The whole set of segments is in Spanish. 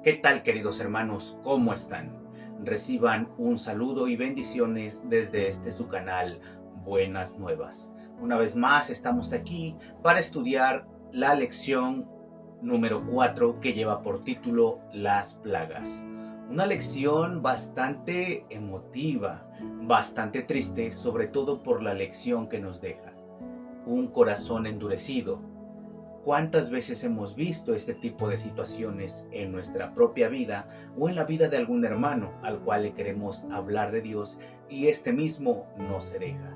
¿Qué tal, queridos hermanos? ¿Cómo están? Reciban un saludo y bendiciones desde su canal Buenas Nuevas. Una vez más estamos aquí para estudiar la lección número 4 que lleva por título Las plagas. Una lección bastante emotiva, bastante triste, sobre todo por la lección que nos deja. Un corazón endurecido. ¿Cuántas veces hemos visto este tipo de situaciones en nuestra propia vida o en la vida de algún hermano al cual le queremos hablar de Dios y este mismo no se deja?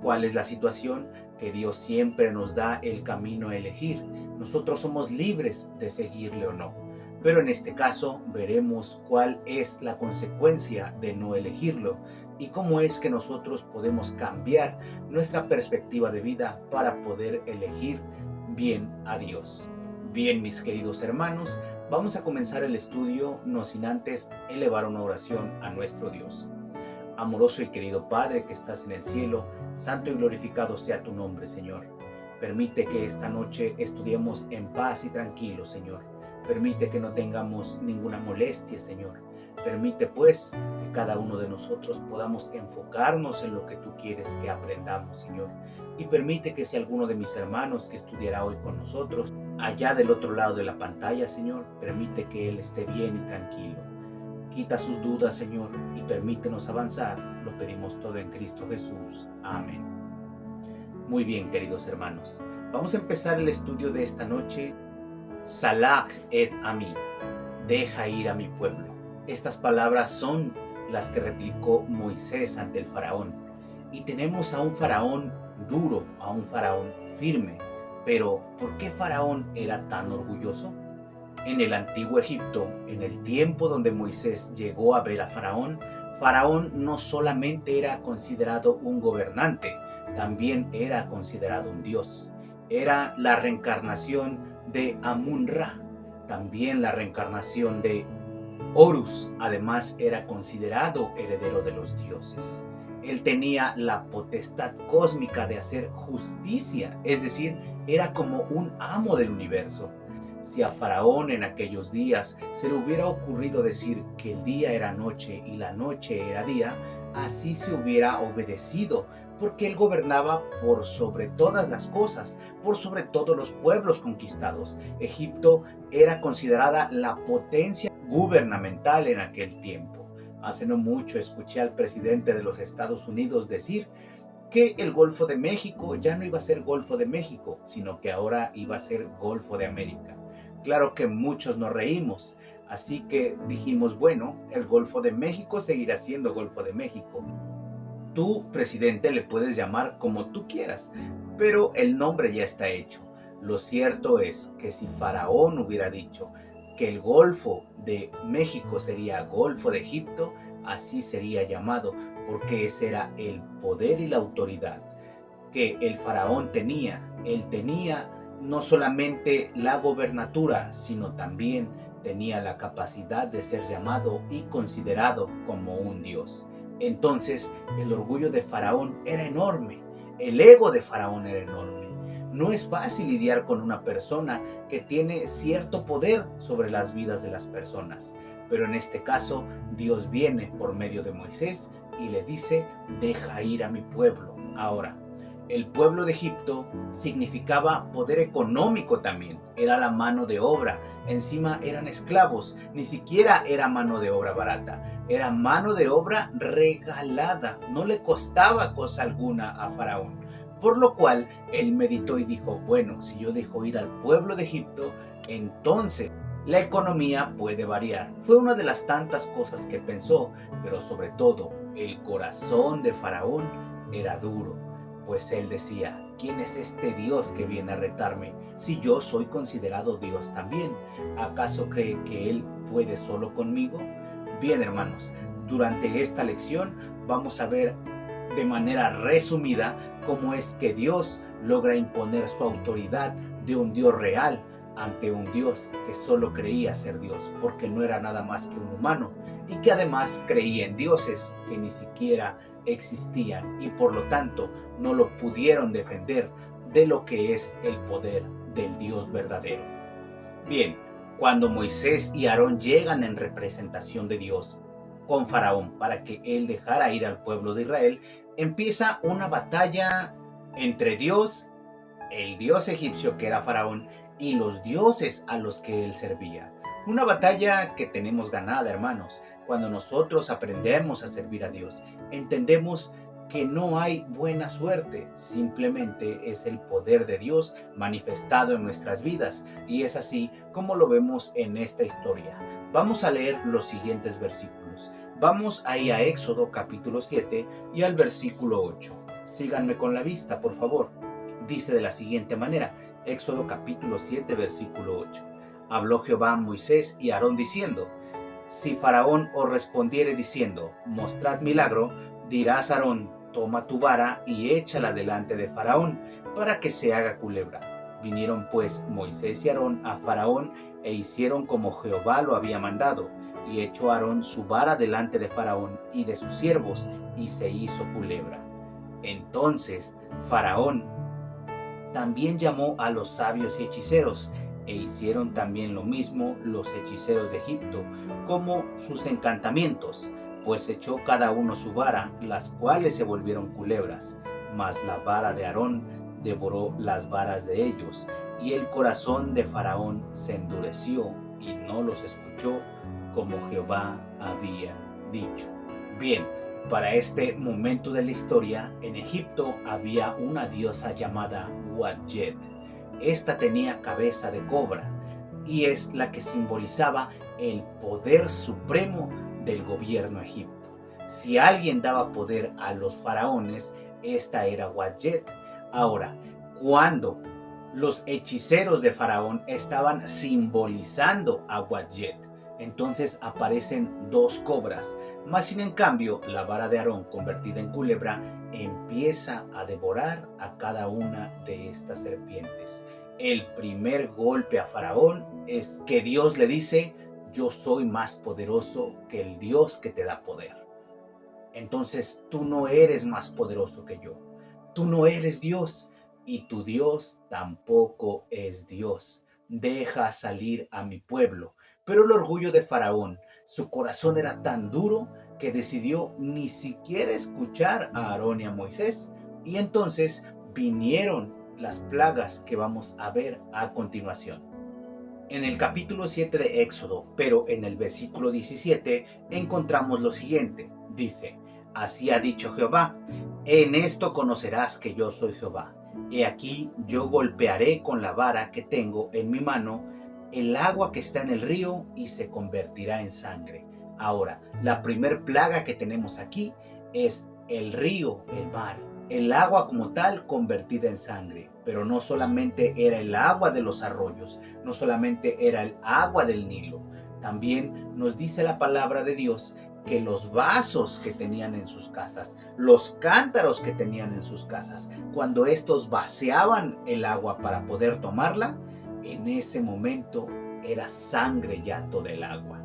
¿Cuál es la situación? Que Dios siempre nos da el camino a elegir. Nosotros somos libres de seguirle o no. Pero en este caso veremos cuál es la consecuencia de no elegirlo y cómo es que nosotros podemos cambiar nuestra perspectiva de vida para poder elegir bien a Dios. Bien, mis queridos hermanos, vamos a comenzar el estudio no sin antes elevar una oración a nuestro Dios. Amoroso y querido Padre que estás en el cielo, santo y glorificado sea tu nombre, Señor. Permite que esta noche estudiemos en paz y tranquilo, Señor. Permite que no tengamos ninguna molestia, Señor. Permite, pues, que cada uno de nosotros podamos enfocarnos en lo que tú quieres que aprendamos, Señor. Y permite que si alguno de mis hermanos que estudiará hoy con nosotros, allá del otro lado de la pantalla, Señor, permite que él esté bien y tranquilo. Quita sus dudas, Señor, y permítenos avanzar. Lo pedimos todo en Cristo Jesús. Amén. Muy bien, queridos hermanos. Vamos a empezar el estudio de esta noche. Salach et ami. Deja ir a mi pueblo. Estas palabras son las que replicó Moisés ante el faraón. Y tenemos a un faraón duro, a un faraón firme. Pero, ¿por qué faraón era tan orgulloso? En el antiguo Egipto, en el tiempo donde Moisés llegó a ver a Faraón, Faraón no solamente era considerado un gobernante, también era considerado un dios. Era la reencarnación de Amun-Ra, también la reencarnación de Horus. Además, era considerado heredero de los dioses. Él tenía la potestad cósmica de hacer justicia, es decir, era como un amo del universo. Si a Faraón en aquellos días se le hubiera ocurrido decir que el día era noche y la noche era día, así se hubiera obedecido, porque él gobernaba por sobre todas las cosas, por sobre todos los pueblos conquistados. Egipto era considerada la potencia gubernamental en aquel tiempo. Hace no mucho escuché al presidente de los Estados Unidos decir que el Golfo de México ya no iba a ser Golfo de México, sino que ahora iba a ser Golfo de América. Claro que muchos nos reímos, así que dijimos, bueno, el Golfo de México seguirá siendo Golfo de México. Tú, presidente, le puedes llamar como tú quieras, pero el nombre ya está hecho. Lo cierto es que si Faraón hubiera dicho que el Golfo de México sería Golfo de Egipto, así sería llamado, porque ese era el poder y la autoridad que el faraón tenía. Él tenía no solamente la gobernatura, sino también tenía la capacidad de ser llamado y considerado como un dios. Entonces, el orgullo de Faraón era enorme, el ego de Faraón era enorme. No es fácil lidiar con una persona que tiene cierto poder sobre las vidas de las personas, pero en este caso, Dios viene por medio de Moisés y le dice, deja ir a mi pueblo. Ahora, el pueblo de Egipto significaba poder económico también, era la mano de obra, encima eran esclavos, ni siquiera era mano de obra barata, era mano de obra regalada, no le costaba cosa alguna a Faraón. Por lo cual él meditó y dijo, bueno, si yo dejo ir al pueblo de Egipto, entonces la economía puede variar. Fue una de las tantas cosas que pensó, pero sobre todo el corazón de Faraón era duro. Pues él decía, ¿quién es este Dios que viene a retarme si yo soy considerado Dios también? ¿Acaso cree que él puede solo conmigo? Bien, hermanos, durante esta lección vamos a ver de manera resumida cómo es que Dios logra imponer su autoridad de un Dios real ante un Dios que solo creía ser Dios, porque no era nada más que un humano y que además creía en dioses que ni siquiera existían y por lo tanto no lo pudieron defender de lo que es el poder del Dios verdadero. Bien, Cuando Moisés y Aarón llegan en representación de Dios con Faraón para que él dejara ir al pueblo de Israel, empieza una batalla entre Dios, el dios egipcio que era Faraón, y los dioses a los que él servía. Una batalla que tenemos ganada, hermanos. Cuando nosotros aprendemos a servir a Dios, entendemos que no hay buena suerte, simplemente es el poder de Dios manifestado en nuestras vidas, y es así como lo vemos en esta historia. Vamos a leer los siguientes versículos. Vamos ahí a Éxodo capítulo 7 y al versículo 8. Síganme con la vista, por favor. Dice de la siguiente manera, Éxodo capítulo 7, versículo 8. Habló Jehová a Moisés y a Aarón diciendo: si Faraón os respondiere diciendo, mostrad milagro, dirás a Aarón: toma tu vara y échala delante de Faraón, para que se haga culebra. Vinieron pues Moisés y Aarón a Faraón, e hicieron como Jehová lo había mandado, y echó Aarón su vara delante de Faraón y de sus siervos, y se hizo culebra. Entonces Faraón también llamó a los sabios y hechiceros, e hicieron también lo mismo los hechiceros de Egipto, como sus encantamientos, pues echó cada uno su vara, las cuales se volvieron culebras, mas la vara de Aarón devoró las varas de ellos, y el corazón de Faraón se endureció, y no los escuchó, como Jehová había dicho. Bien, para este momento de la historia, en Egipto había una diosa llamada Wadjet. Esta tenía cabeza de cobra y es la que simbolizaba el poder supremo del gobierno egipto. Si alguien daba poder a los faraones, esta era Wadjet. Ahora, cuando los hechiceros de Faraón estaban simbolizando a Wadjet, entonces aparecen dos cobras. Mas sin en cambio, la vara de Aarón convertida en culebra empieza a devorar a cada una de estas serpientes. El primer golpe a Faraón es que Dios le dice: yo soy más poderoso que el Dios que te da poder. Entonces tú no eres más poderoso que yo. Tú no eres Dios y tu Dios tampoco es Dios. Deja salir a mi pueblo. Pero el orgullo de Faraón, su corazón era tan duro que decidió ni siquiera escuchar a Aarón y a Moisés. Y entonces vinieron las plagas que vamos a ver a continuación. En el capítulo 7 de Éxodo, pero en el versículo 17, encontramos lo siguiente. Dice: así ha dicho Jehová, en esto conocerás que yo soy Jehová. He aquí yo golpearé con la vara que tengo en mi mano el agua que está en el río y se convertirá en sangre. Ahora, la primer plaga que tenemos aquí es el río, el mar. El agua como tal convertida en sangre, pero no solamente era el agua de los arroyos, no solamente era el agua del Nilo, también nos dice la palabra de Dios que los vasos que tenían en sus casas, los cántaros que tenían en sus casas, cuando estos vaciaban el agua para poder tomarla, en ese momento era sangre ya toda el agua.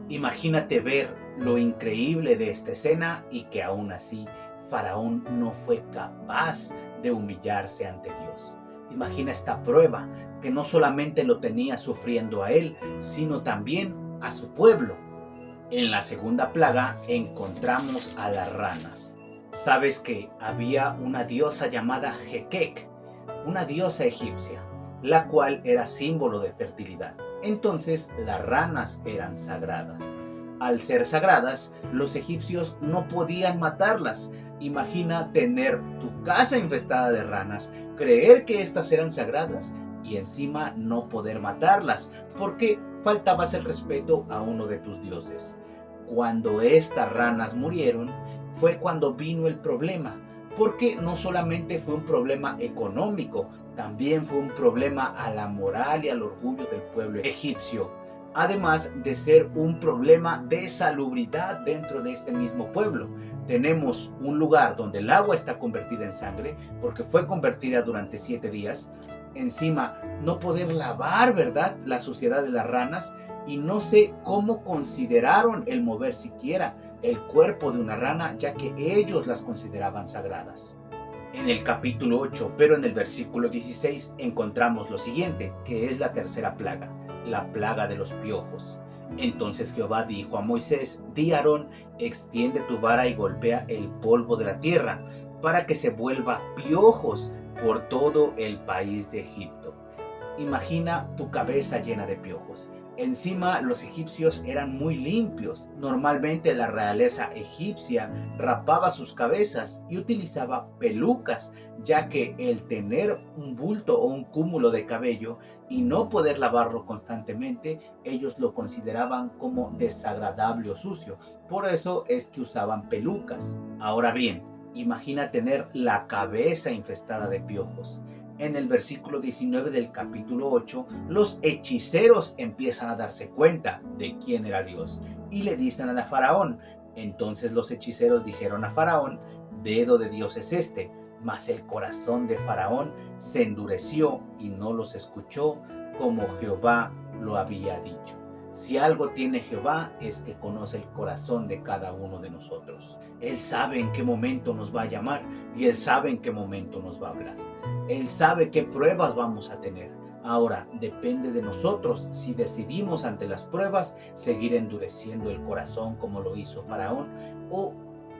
Imagínate ver lo increíble de esta escena y que aún así Faraón no fue capaz de humillarse ante Dios. Imagina esta prueba, que no solamente lo tenía sufriendo a él, sino también a su pueblo. En la segunda plaga encontramos a las ranas. Sabes que había una diosa llamada Hekek, una diosa egipcia, la cual era símbolo de fertilidad. Entonces las ranas eran sagradas. Al ser sagradas, los egipcios no podían matarlas. Imagina tener tu casa infestada de ranas, creer que estas eran sagradas y encima no poder matarlas, porque faltabas el respeto a uno de tus dioses. Cuando estas ranas murieron, fue cuando vino el problema, porque no solamente fue un problema económico, también fue un problema a la moral y al orgullo del pueblo egipcio, además de ser un problema de salubridad dentro de este mismo pueblo. Tenemos un lugar donde el agua está convertida en sangre, porque fue convertida durante 7 días. Encima, no poder lavar, ¿verdad?, la suciedad de las ranas, y no sé cómo consideraron el mover siquiera el cuerpo de una rana, ya que ellos las consideraban sagradas. En el capítulo 8, pero en el versículo 16, encontramos lo siguiente, que es la tercera plaga. la plaga de los piojos. Entonces Jehová dijo a Moisés: Di a Aarón, extiende tu vara y golpea el polvo de la tierra, para que se vuelva piojos por todo el país de Egipto. Imagina tu cabeza llena de piojos. Encima, los egipcios eran muy limpios. Normalmente la realeza egipcia rapaba sus cabezas y utilizaba pelucas, ya que el tener un bulto o un cúmulo de cabello y no poder lavarlo constantemente, ellos lo consideraban como desagradable o sucio. Por eso es que usaban pelucas. Ahora bien, imagina tener la cabeza infestada de piojos. En el versículo 19 del capítulo 8, los hechiceros empiezan a darse cuenta de quién era Dios y le dicen a Faraón. Entonces los hechiceros dijeron a Faraón: Dedo de Dios es este. Mas el corazón de Faraón se endureció y no los escuchó, como Jehová lo había dicho. Si algo tiene Jehová es que conoce el corazón de cada uno de nosotros. Él sabe en qué momento nos va a llamar y Él sabe en qué momento nos va a hablar. Él sabe qué pruebas vamos a tener. Ahora, depende de nosotros si decidimos ante las pruebas seguir endureciendo el corazón como lo hizo Faraón, o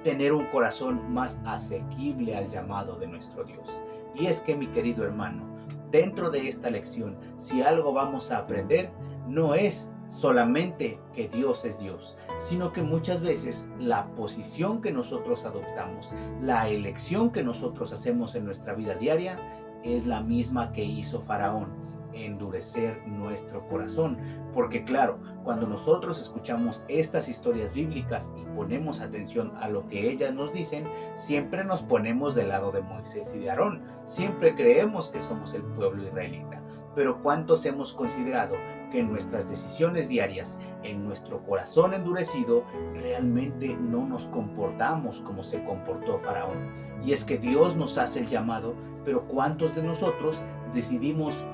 tener un corazón más asequible al llamado de nuestro Dios. Y es que, mi querido hermano, dentro de esta lección, si algo vamos a aprender, no es solamente que Dios es Dios, sino que muchas veces la posición que nosotros adoptamos, la elección que nosotros hacemos en nuestra vida diaria, es la misma que hizo Faraón: endurecer nuestro corazón. Porque claro, cuando nosotros escuchamos estas historias bíblicas y ponemos atención a lo que ellas nos dicen, siempre nos ponemos del lado de Moisés y de Aarón. Siempre creemos que somos el pueblo israelita. Pero ¿cuántos hemos considerado que en nuestras decisiones diarias, en nuestro corazón endurecido, realmente no nos comportamos como se comportó Faraón? Y es que Dios nos hace el llamado, pero ¿cuántos de nosotros decidimos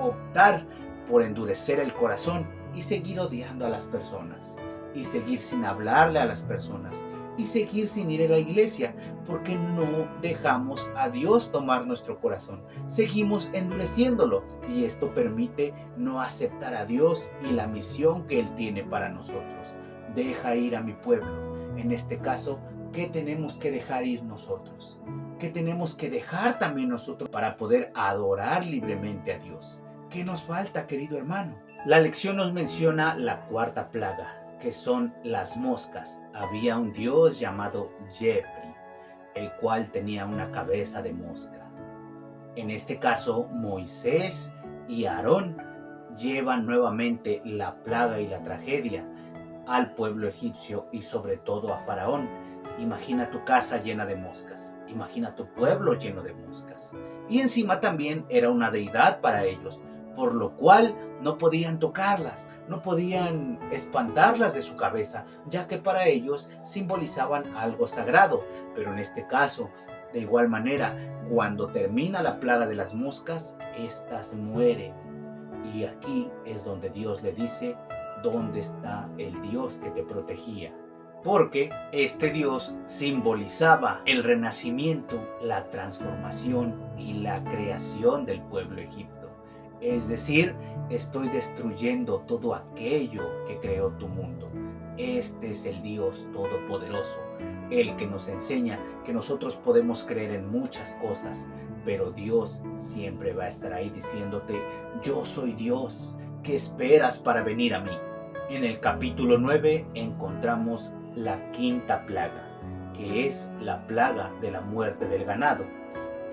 optar por endurecer el corazón y seguir odiando a las personas, y seguir sin hablarle a las personas, y seguir sin ir a la iglesia, porque no dejamos a Dios tomar nuestro corazón? Seguimos endureciéndolo, y esto permite no aceptar a Dios y la misión que Él tiene para nosotros. Deja ir a mi pueblo. En este caso, ¿qué tenemos que dejar ir nosotros? ¿Qué tenemos que dejar también nosotros para poder adorar libremente a Dios? ¿Qué nos falta, querido hermano? La lección nos menciona la cuarta plaga, que son las moscas. Había un dios llamado Jepri, el cual tenía una cabeza de mosca. En este caso, Moisés y Aarón llevan nuevamente la plaga y la tragedia al pueblo egipcio y sobre todo a Faraón. Imagina tu casa llena de moscas, imagina tu pueblo lleno de moscas. Y encima también era una deidad para ellos, por lo cual no podían tocarlas, no podían espantarlas de su cabeza, ya que para ellos simbolizaban algo sagrado. Pero en este caso, de igual manera, cuando termina la plaga de las moscas, éstas mueren. Y aquí es donde Dios le dice: ¿dónde está el Dios que te protegía? Porque este Dios simbolizaba el renacimiento, la transformación y la creación del pueblo egipcio. Es decir, estoy destruyendo todo aquello que creó tu mundo. Este es el Dios Todopoderoso, el que nos enseña que nosotros podemos creer en muchas cosas, pero Dios siempre va a estar ahí diciéndote: yo soy Dios, ¿qué esperas para venir a mí? En el capítulo 9 encontramos la quinta plaga, que es la plaga de la muerte del ganado.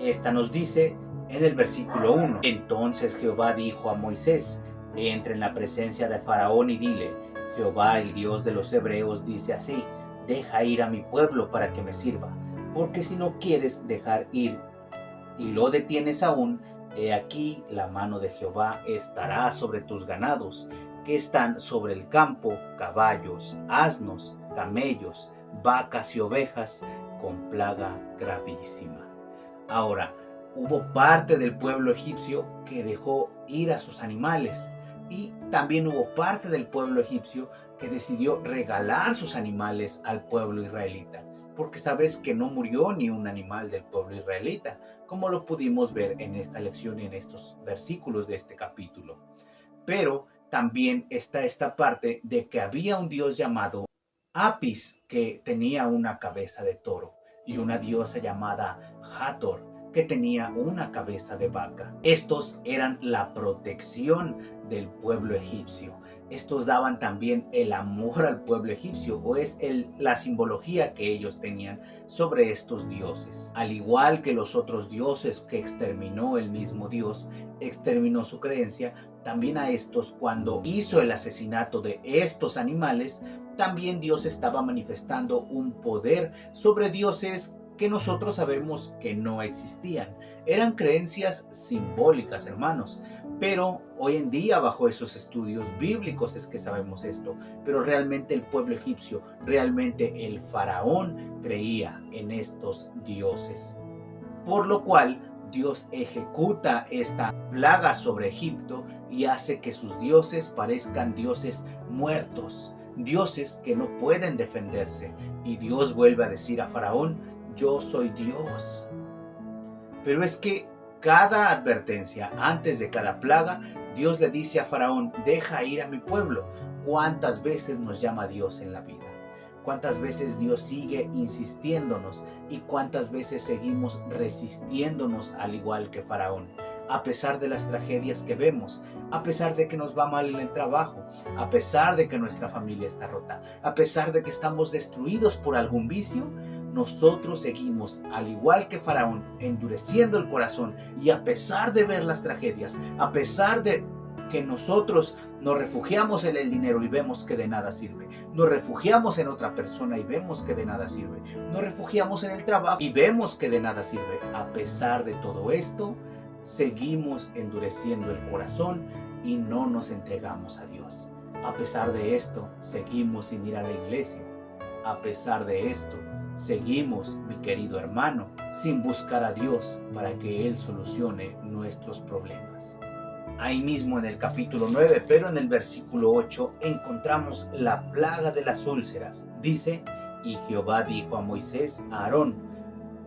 Esta nos dice en el versículo 1: Entonces Jehová dijo a Moisés: entra en la presencia de Faraón y dile: Jehová, el Dios de los hebreos, dice así: deja ir a mi pueblo para que me sirva, porque si no quieres dejar ir y lo detienes aún, he aquí la mano de Jehová estará sobre tus ganados, que están sobre el campo, caballos, asnos, camellos, vacas y ovejas, con plaga gravísima. Ahora, hubo parte del pueblo egipcio que dejó ir a sus animales, y también hubo parte del pueblo egipcio que decidió regalar sus animales al pueblo israelita, porque sabes que no murió ni un animal del pueblo israelita, como lo pudimos ver en esta lección y en estos versículos de este capítulo. Pero también está esta parte de que había un dios llamado Apis, que tenía una cabeza de toro, y una diosa llamada Hathor, que tenía una cabeza de vaca. Estos eran la protección del pueblo egipcio. Estos daban también el amor al pueblo egipcio, o es la simbología que ellos tenían sobre estos dioses. Al igual que los otros dioses que exterminó el mismo Dios, exterminó su creencia, también a estos, cuando hizo el asesinato de estos animales, también Dios estaba manifestando un poder sobre dioses que nosotros sabemos que no existían. Eran creencias simbólicas, hermanos, pero hoy en día bajo esos estudios bíblicos es que sabemos esto. Pero realmente el pueblo egipcio, realmente el faraón creía en estos dioses. Por lo cual Dios ejecuta esta plaga sobre Egipto y hace que sus dioses parezcan dioses muertos, dioses que no pueden defenderse. Y Dios vuelve a decir a Faraón: yo soy Dios. Pero es que cada advertencia, antes de cada plaga, Dios le dice a Faraón: deja ir a mi pueblo. ¿Cuántas veces nos llama Dios en la vida? ¿Cuántas veces Dios sigue insistiéndonos? ¿Y cuántas veces seguimos resistiéndonos al igual que Faraón? A pesar de las tragedias que vemos, a pesar de que nos va mal en el trabajo, a pesar de que nuestra familia está rota, a pesar de que estamos destruidos por algún vicio, nosotros seguimos, al igual que Faraón, endureciendo el corazón. Y a pesar de ver las tragedias, a pesar de que nosotros nos refugiamos en el dinero y vemos que de nada sirve, nos refugiamos en otra persona y vemos que de nada sirve, nos refugiamos en el trabajo y vemos que de nada sirve, a pesar de todo esto, seguimos endureciendo el corazón y no nos entregamos a Dios. A pesar de esto, seguimos sin ir a la iglesia. A pesar de esto, seguimos, mi querido hermano, sin buscar a Dios para que Él solucione nuestros problemas. Ahí mismo en el capítulo 9, pero en el versículo 8, encontramos la plaga de las úlceras. Dice: y Jehová dijo a Moisés, a Aarón: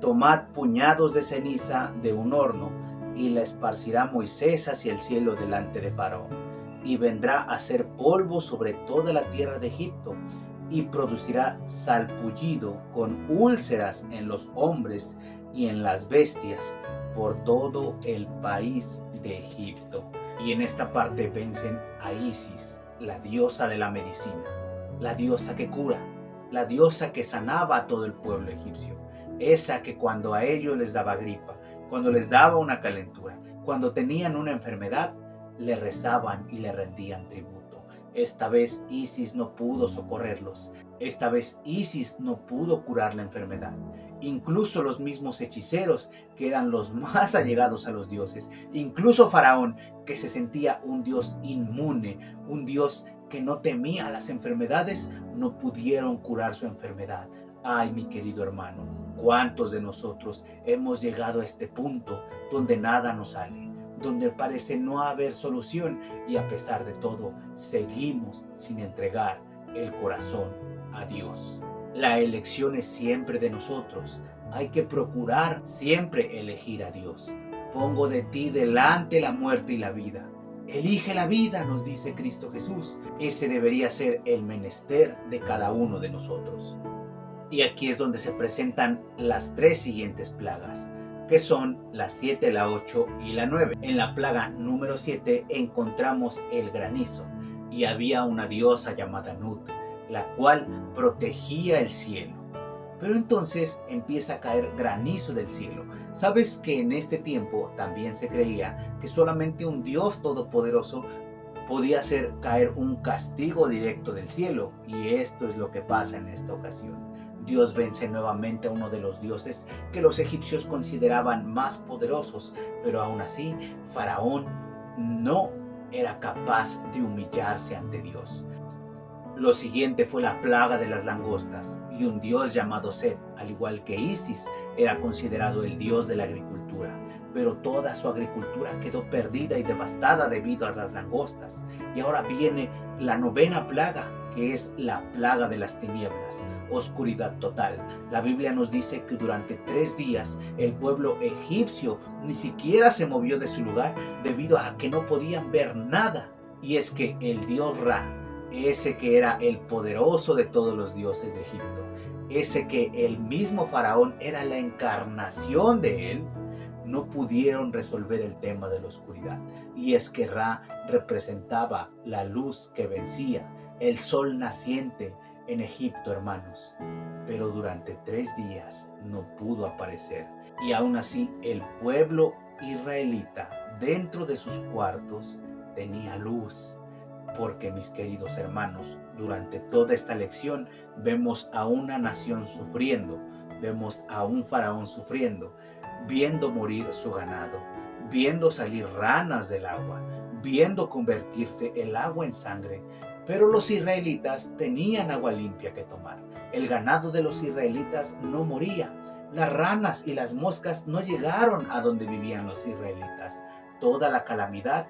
tomad puñados de ceniza de un horno, y la esparcirá Moisés hacia el cielo delante de Faraón, y vendrá a ser polvo sobre toda la tierra de Egipto, y producirá salpullido con úlceras en los hombres y en las bestias por todo el país de Egipto. Y en esta parte vencen a Isis, la diosa de la medicina, la diosa que cura, la diosa que sanaba a todo el pueblo egipcio, esa que cuando a ellos les daba gripa, cuando les daba una calentura, cuando tenían una enfermedad, le rezaban y le rendían tributo. Esta vez Isis no pudo socorrerlos. Esta vez Isis no pudo curar la enfermedad. Incluso los mismos hechiceros, que eran los más allegados a los dioses, incluso Faraón, que se sentía un dios inmune, un dios que no temía las enfermedades, no pudieron curar su enfermedad. Ay, mi querido hermano, ¿cuántos de nosotros hemos llegado a este punto donde nada nos sale, donde parece no haber solución, y a pesar de todo seguimos sin entregar el corazón a Dios? La elección es siempre de nosotros. Hay que procurar siempre elegir a Dios. Pongo de ti delante la muerte y la vida. Elige la vida, nos dice Cristo Jesús. Ese debería ser el menester de cada uno de nosotros. Y aquí es donde se presentan las tres siguientes plagas, que son la 7, la 8 y la 9. En la plaga número 7 encontramos el granizo, y había una diosa llamada Nut, la cual protegía el cielo. Pero entonces empieza a caer granizo del cielo. ¿Sabes que en este tiempo también se creía que solamente un Dios todopoderoso podía hacer caer un castigo directo del cielo? Y esto es lo que pasa en esta ocasión. Dios vence nuevamente a uno de los dioses que los egipcios consideraban más poderosos, pero aún así Faraón no era capaz de humillarse ante Dios. Lo siguiente fue la plaga de las langostas, y un dios llamado Set, al igual que Isis, era considerado el dios de la agricultura, pero toda su agricultura quedó perdida y devastada debido a las langostas. Y ahora viene la 9ª plaga, que es la plaga de las tinieblas, oscuridad total. La Biblia nos dice que durante 3 días el pueblo egipcio ni siquiera se movió de su lugar debido a que no podían ver nada. Y es que el dios Ra, ese que era el poderoso de todos los dioses de Egipto, ese que el mismo faraón era la encarnación de él, no pudieron resolver el tema de la oscuridad. Y es que Ra representaba la luz que vencía, el sol naciente en Egipto, hermanos. Pero durante 3 días no pudo aparecer. Y aún así el pueblo israelita dentro de sus cuartos tenía luz. Porque, mis queridos hermanos, durante toda esta lección vemos a una nación sufriendo, vemos a un faraón sufriendo, viendo morir su ganado, viendo salir ranas del agua, viendo convertirse el agua en sangre. Pero los israelitas tenían agua limpia que tomar. El ganado de los israelitas no moría. Las ranas y las moscas no llegaron a donde vivían los israelitas. Toda la calamidad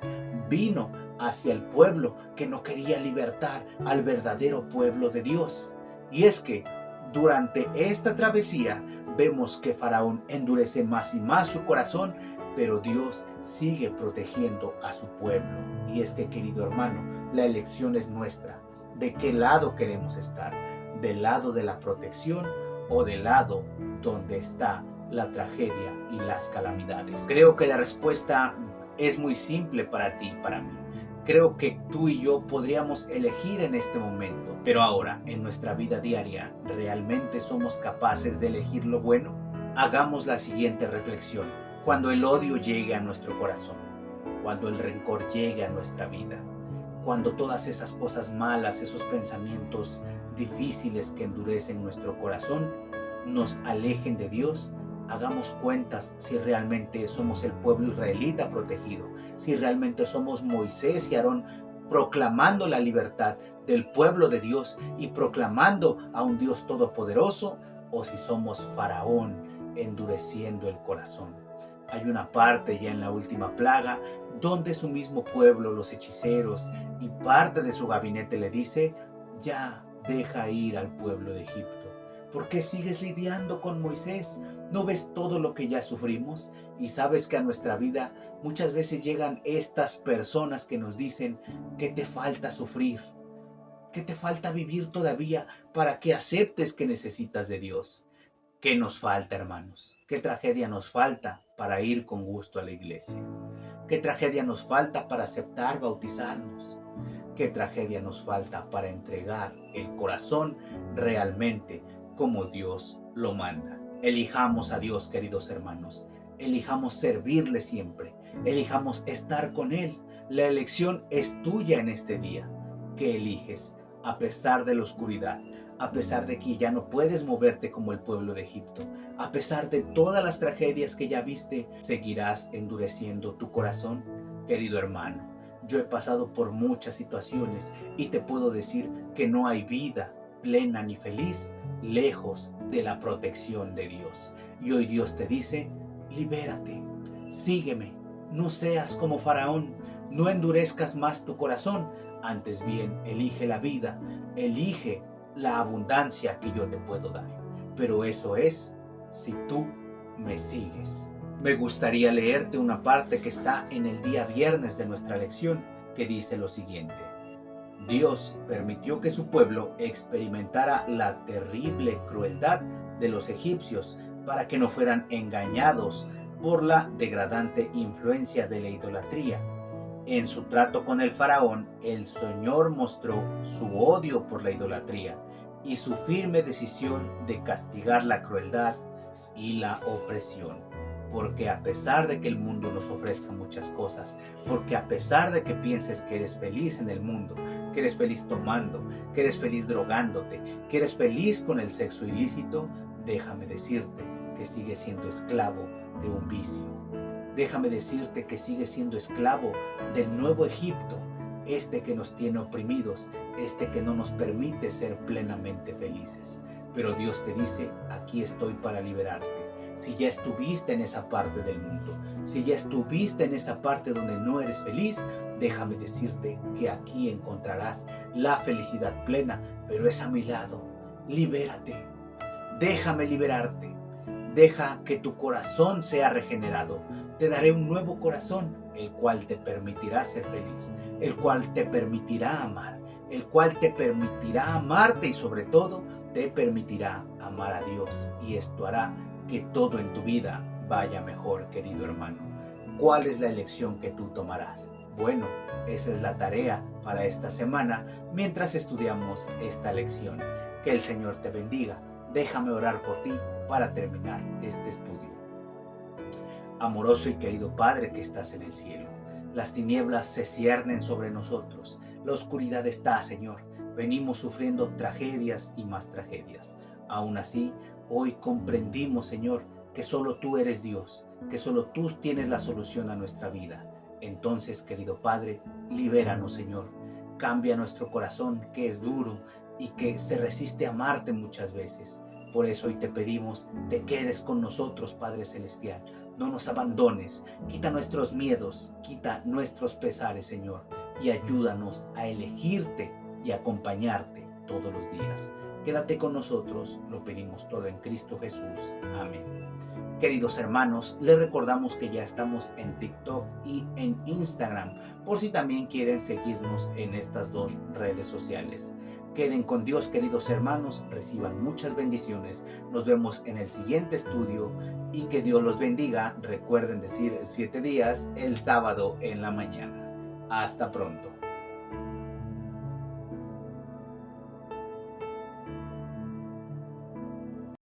vino hacia el pueblo que no quería libertar al verdadero pueblo de Dios. Y es que durante esta travesía vemos que Faraón endurece más y más su corazón, pero Dios sigue protegiendo a su pueblo. Y es que, querido hermano, la elección es nuestra. ¿De qué lado queremos estar? ¿Del lado de la protección o del lado donde está la tragedia y las calamidades? Creo que la respuesta es muy simple para ti y para mí. Creo que tú y yo podríamos elegir en este momento. Pero ahora, en nuestra vida diaria, ¿realmente somos capaces de elegir lo bueno? Hagamos la siguiente reflexión. Cuando el odio llegue a nuestro corazón, cuando el rencor llegue a nuestra vida, cuando todas esas cosas malas, esos pensamientos difíciles que endurecen nuestro corazón, nos alejen de Dios, hagamos cuentas si realmente somos el pueblo israelita protegido, si realmente somos Moisés y Aarón proclamando la libertad del pueblo de Dios y proclamando a un Dios todopoderoso, o si somos Faraón endureciendo el corazón. Hay una parte ya en la última plaga donde su mismo pueblo, los hechiceros y parte de su gabinete le dice: ya deja ir al pueblo de Egipto. ¿Por qué sigues lidiando con Moisés? ¿No ves todo lo que ya sufrimos? Y sabes que a nuestra vida muchas veces llegan estas personas que nos dicen que te falta sufrir, que te falta vivir todavía para que aceptes que necesitas de Dios. ¿Qué nos falta, hermanos? ¿Qué tragedia nos falta para ir con gusto a la iglesia? ¿Qué tragedia nos falta para aceptar bautizarnos? ¿Qué tragedia nos falta para entregar el corazón realmente como Dios lo manda? Elijamos a Dios, queridos hermanos. Elijamos servirle siempre. Elijamos estar con Él. La elección es tuya en este día. ¿Qué eliges? A pesar de la oscuridad, a pesar de que ya no puedes moverte como el pueblo de Egipto, a pesar de todas las tragedias que ya viste, ¿seguirás endureciendo tu corazón? Querido hermano, yo he pasado por muchas situaciones y te puedo decir que no hay vida plena ni feliz lejos de la protección de Dios. Y hoy Dios te dice: libérate, sígueme, no seas como Faraón, no endurezcas más tu corazón, antes bien elige la vida, elige la abundancia que yo te puedo dar. Pero eso es si tú me sigues. Me gustaría leerte una parte que está en el día viernes de nuestra lección, que dice lo siguiente: Dios permitió que su pueblo experimentara la terrible crueldad de los egipcios para que no fueran engañados por la degradante influencia de la idolatría. En su trato con el faraón, el Señor mostró su odio por la idolatría y su firme decisión de castigar la crueldad y la opresión. Porque a pesar de que el mundo nos ofrezca muchas cosas, porque a pesar de que pienses que eres feliz en el mundo, que eres feliz tomando, que eres feliz drogándote, que eres feliz con el sexo ilícito, déjame decirte que sigues siendo esclavo de un vicio. Déjame decirte que sigues siendo esclavo del nuevo Egipto, este que nos tiene oprimidos, este que no nos permite ser plenamente felices. Pero Dios te dice: aquí estoy para liberarte. Si ya estuviste en esa parte del mundo, si ya estuviste en esa parte donde no eres feliz, déjame decirte que aquí encontrarás la felicidad plena, pero es a mi lado. Libérate, déjame liberarte, deja que tu corazón sea regenerado, Te daré un nuevo corazón, el cual te permitirá ser feliz, el cual te permitirá amar, el cual te permitirá amarte y sobre todo te permitirá amar a Dios. Y esto hará que todo en tu vida vaya mejor, querido hermano. ¿Cuál es la elección que tú tomarás? Bueno, esa es la tarea para esta semana mientras estudiamos esta lección. Que el Señor te bendiga. Déjame orar por ti para terminar este estudio. Amoroso y querido Padre que estás en el cielo, las tinieblas se ciernen sobre nosotros, la oscuridad está, Señor, venimos sufriendo tragedias y más tragedias. Aún así, hoy comprendimos, Señor, que solo tú eres Dios, que solo tú tienes la solución a nuestra vida. Entonces, querido Padre, libéranos, Señor. Cambia nuestro corazón, que es duro y que se resiste a amarte muchas veces. Por eso hoy te pedimos, te quedes con nosotros, Padre Celestial. No nos abandones, quita nuestros miedos, quita nuestros pesares, Señor, y ayúdanos a elegirte y acompañarte todos los días. Quédate con nosotros, lo pedimos todo en Cristo Jesús. Amén. Queridos hermanos, les recordamos que ya estamos en TikTok y en Instagram, por si también quieren seguirnos en estas dos redes sociales. Queden con Dios, queridos hermanos, reciban muchas bendiciones. Nos vemos en el siguiente estudio y que Dios los bendiga. Recuerden decir 7 días el sábado en la mañana. Hasta pronto.